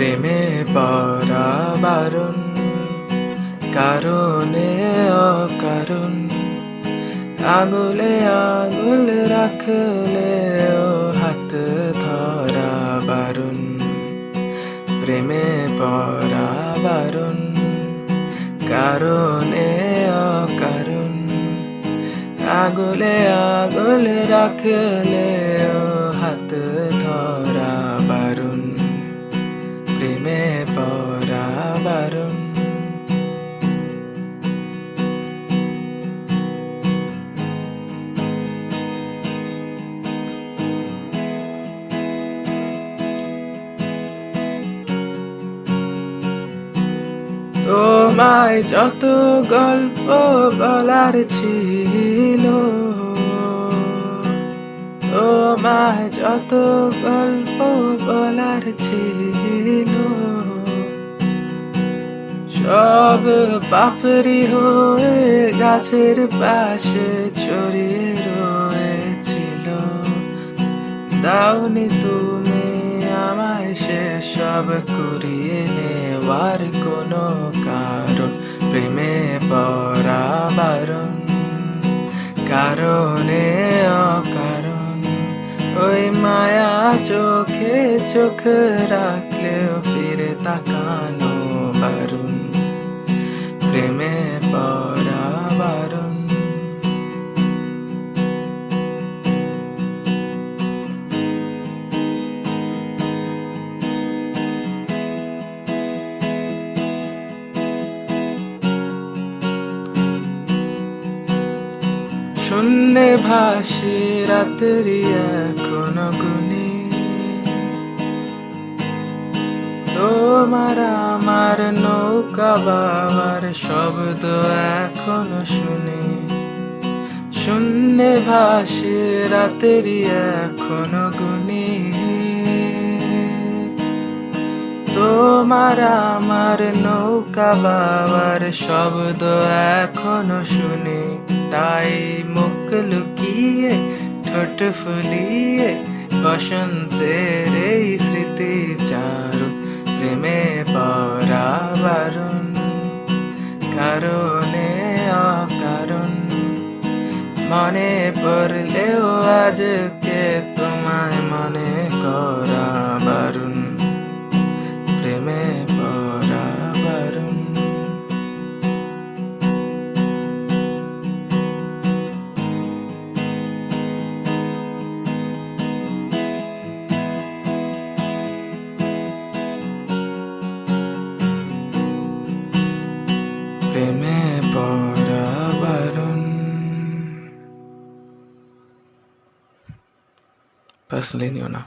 প্রেমে পড়া বারণ, কারণে অকারণ। আঙুলে আঙুল রাখলেও হাত ধরা বারণ। প্রেমে পড়া বারণ, কারণে অকারণ। আঙুলে আঙুল রাখলেও হাত ধরা বারণ। প্রেমে পড়া বারণ। তোমায় যত গল্প বলার ছিল, তোমায় যত গল্প বলার ছিল, সব পাপড়ি হয়ে গাছের পাশে ছড়িয়ে রয়েছিল। দাওনি তুমি আমায় সেসব কুড়িয়ে নেওয়ার কোনো কারণ। প্রেমে পড়া বারণ, কারণে অকারণ। ওই মায়া চোখে চোখ রাখলেও ফিরে তাকানো বারণ। প্রেমে পড়া বারণ। শূন্যে ভাসি রাত্রি এখনো গুনি, তোমার আমার নৌকা বাবার শব্দ এখনো শুনি। শূন্যে ভাসি রাত্রি এখনো গুনি, তোমার আমার নৌকা বাবার শব্দ এখনো শুনি। তাই মুখ লুকিয়ে ঠোঁট ফুলিয়ে বসন্তের এই স্মৃতি চারু। প্রেমে পড়া বারণ, কারণে অকারণ। মনে পড়লেও আজকে তোমায় মনে করা বারণ। প্রেমে পড়া বারণ। প্রেমে পড়া বারণ। পার্সোনালি নিও না।